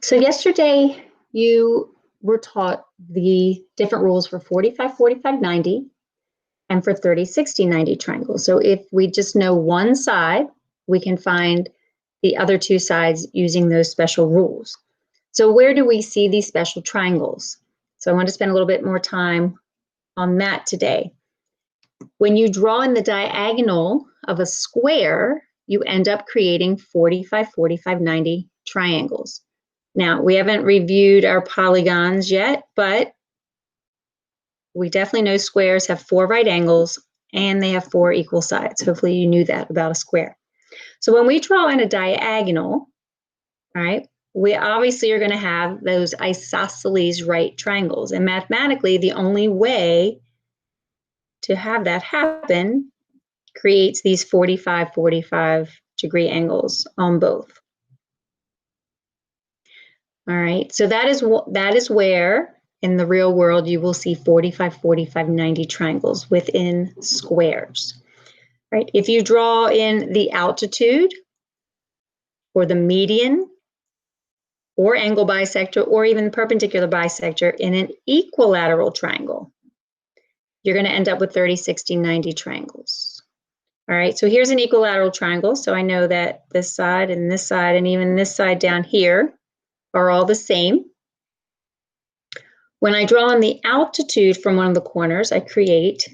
So yesterday you were taught the different rules for 45, 45, 90 and for 30, 60, 90 triangles. So if we just know one side, we can find the other two sides using those special rules. So where do we see these special triangles? So I want to spend a little bit more time on that today. When you draw in the diagonal of a square, you end up creating 45, 45, 90 triangles. Now, we haven't reviewed our polygons yet, but we definitely know squares have 4 right angles and they have 4 equal sides. Hopefully you knew that about a square. So when we draw in a diagonal, all right, we obviously are going to have those isosceles right triangles. And mathematically, the only way to have that happen creates these 45, 45 degree angles on both. All right, so that is where in the real world you will see 45, 45, 90 triangles within squares. Right? If you draw in the altitude or the median or angle bisector or even perpendicular bisector in an equilateral triangle, you're going to end up with 30, 60, 90 triangles. All right, so here's an equilateral triangle. So I know that this side and even this side down here are all the same. When I draw in the altitude from one of the corners, I create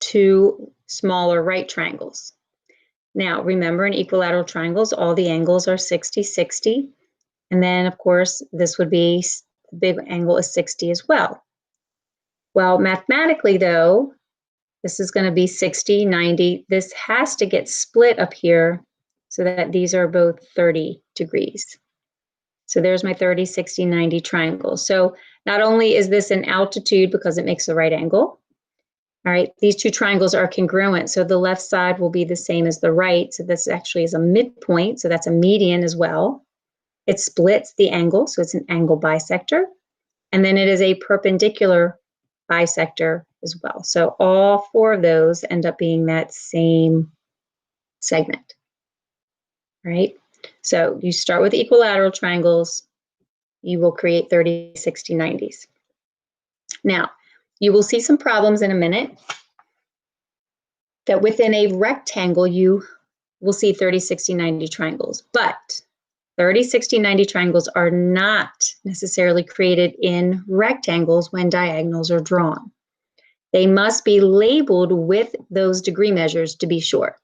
2 smaller right triangles. Now, remember in equilateral triangles, all the angles are 60, 60. And then, of course, this would be, the big angle is 60 as well. Well, mathematically, though, this is going to be 60, 90. This has to get split up here so that these are both 30 degrees. So there's my 30, 60, 90 triangle. So not only is this an altitude because it makes the right angle, all right, these 2 triangles are congruent. So the left side will be the same as the right. So this actually is a midpoint. So that's a median as well. It splits the angle. So it's an angle bisector. And then it is a perpendicular bisector as well. So all 4 of those end up being that same segment, right? So you start with equilateral triangles, you will create 30, 60, 90s. Now, you will see some problems in a minute that within a rectangle, you will see 30, 60, 90 triangles, but 30, 60, 90 triangles are not necessarily created in rectangles when diagonals are drawn. They must be labeled with those degree measures to be sure.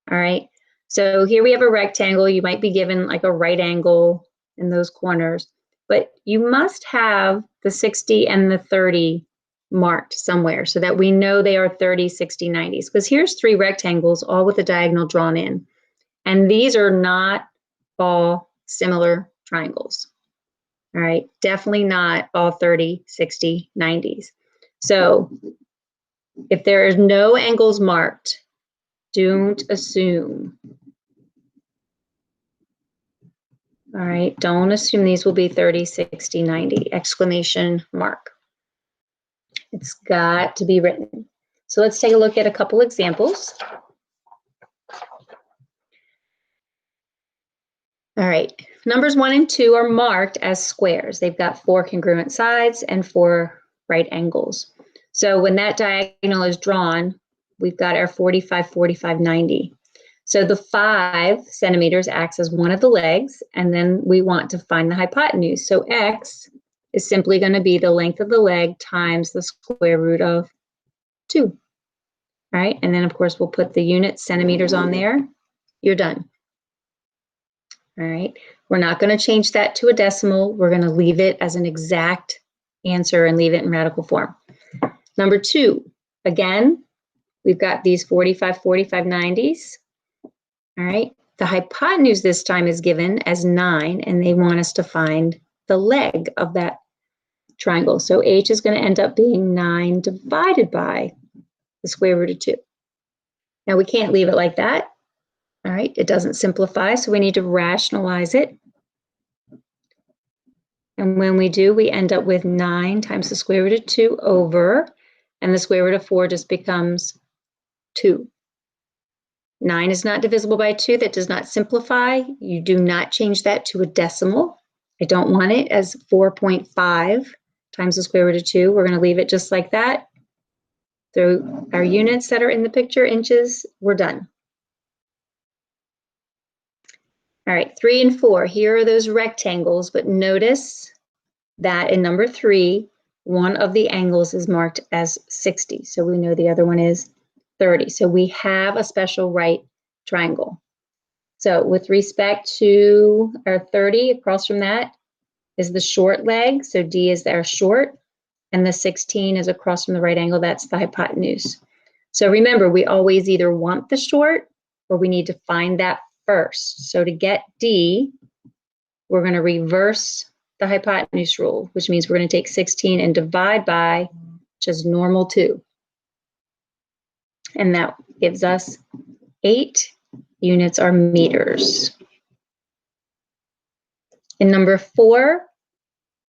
All right, so here we have a rectangle. You might be given like a right angle in those corners, but you must have the 60 and the 30 marked somewhere so that we know they are 30, 60, 90s. Because here's 3 rectangles, all with a diagonal drawn in. And these are not all similar triangles. All right, definitely not all 30, 60, 90s. So if there is no angles marked, don't assume. All right, don't assume these will be 30, 60, 90, exclamation mark. It's got to be written. So let's take a look at a couple examples. All right, numbers 1 and 2 are marked as squares. They've got 4 congruent sides and 4 right angles. So when that diagonal is drawn, we've got our 45, 45, 90. So the 5 centimeters acts as one of the legs, and then we want to find the hypotenuse. So x is simply going to be the length of the leg times the square root of 2. All right, and then of course we'll put the unit centimeters on there. You're done. All right, we're not going to change that to a decimal. We're going to leave it as an exact answer and leave it in radical form. Number 2, again, we've got these 45, 45, 90s. All right, the hypotenuse this time is given as 9, and they want us to find the leg of that triangle. So h is going to end up being 9 divided by the square root of 2. Now we can't leave it like that. All right, it doesn't simplify, so we need to rationalize it. And when we do, we end up with 9 times the square root of 2 over, and the square root of 4 just becomes 2. 9 is not divisible by 2. That does not simplify. You do not change that to a decimal. I don't want it as 4.5 times the square root of 2. We're going to leave it just like that. So our units that are in the picture, inches, we're done. All right, 3 and 4, here are those rectangles, but notice that in number 3, one of the angles is marked as 60. So we know the other one is 30. So we have a special right triangle. So with respect to our 30, across from that is the short leg. So D is our short, and the 16 is across from the right angle. That's the hypotenuse. So remember, we always either want the short or we need to find that first. So to get D, we're going to reverse the hypotenuse rule, which means we're going to take 16 and divide by just normal 2. And that gives us 8 units are meters. In number 4,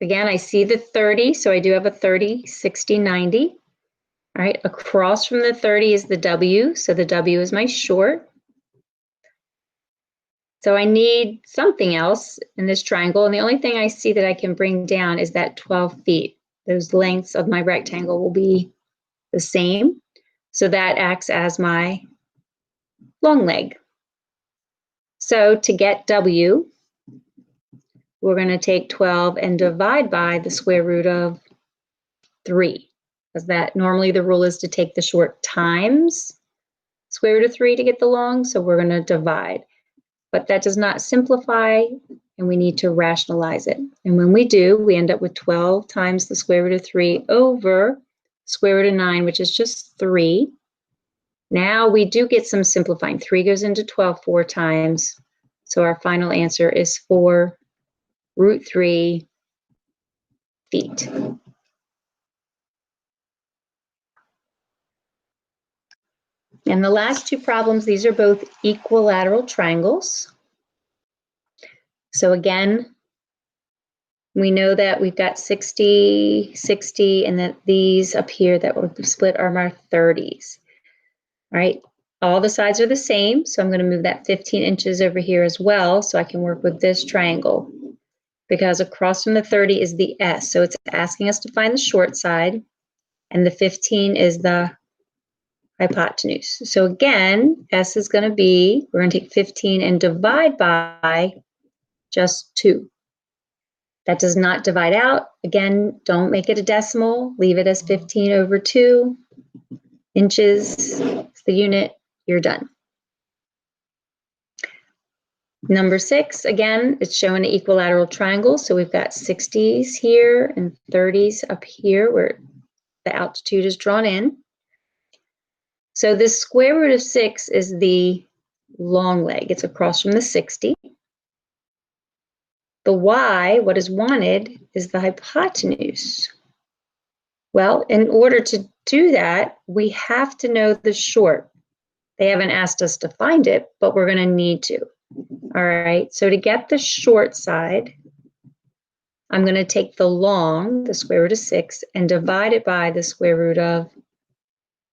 again, I see the 30, so I do have a 30, 60, 90. All right, across from the 30 is the W, so the W is my short. So I need something else in this triangle, and the only thing I see that I can bring down is that 12 feet. Those lengths of my rectangle will be the same, so that acts as my long leg. So to get W, we're going to take 12 and divide by the square root of 3, because that normally the rule is to take the short times square root of 3 to get the long, so we're going to divide. But that does not simplify, and we need to rationalize it. And when we do, we end up with 12 times the square root of 3 over square root of 9, which is just 3. Now we do get some simplifying. 3 goes into 12 4 times. So our final answer is 4 root 3 feet. And the last 2 problems, these are both equilateral triangles. So again, we know that we've got 60, 60, and that these up here that we've split are our 30s. All right, all the sides are the same, so I'm going to move that 15 inches over here as well so I can work with this triangle, because across from the 30 is the S, so it's asking us to find the short side, and the 15 is the hypotenuse. So again, S is going to be, we're going to take 15 and divide by just 2. That does not divide out. Again, don't make it a decimal. Leave it as 15 over 2 inches. It's the unit. You're done. Number 6, again, it's showing an equilateral triangle. So we've got 60s here and 30s up here where the altitude is drawn in. So this square root of 6 is the long leg. It's across from the 60. The Y, what is wanted, is the hypotenuse. Well, in order to do that, we have to know the short. They haven't asked us to find it, but we're going to need to. All right, so to get the short side, I'm going to take the long, the square root of 6, and divide it by the square root of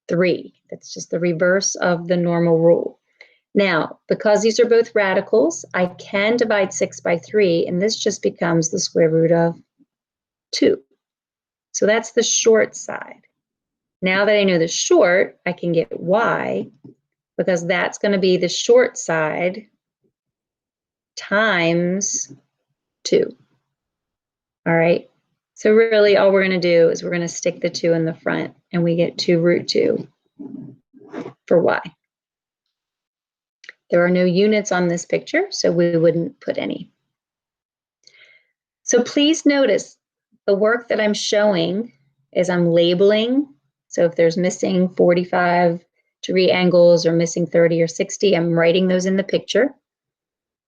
3. That's just the reverse of the normal rule. Now, because these are both radicals, I can divide 6 by 3, and this just becomes the square root of 2. So that's the short side. Now that I know the short, I can get Y, because that's going to be the short side times 2. All right. So really all we're going to do is we're going to stick the 2 in the front, and we get 2 root 2 for Y. There are no units on this picture, so we wouldn't put any. So please notice the work that I'm showing is I'm labeling. So if there's missing 45-degree angles or missing 30 or 60, I'm writing those in the picture.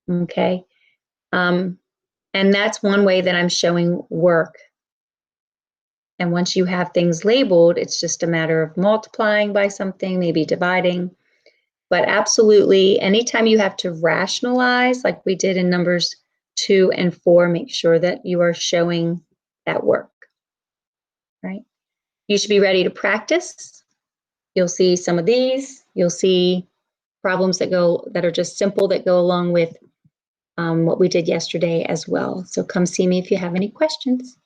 Okay. And that's one way that I'm showing work. And once you have things labeled, it's just a matter of multiplying by something, maybe dividing. But absolutely, anytime you have to rationalize, like we did in numbers 2 and 4, make sure that you are showing that work, right? You should be ready to practice. You'll see some of these. You'll see problems that are just simple that go along with what we did yesterday as well. So come see me if you have any questions.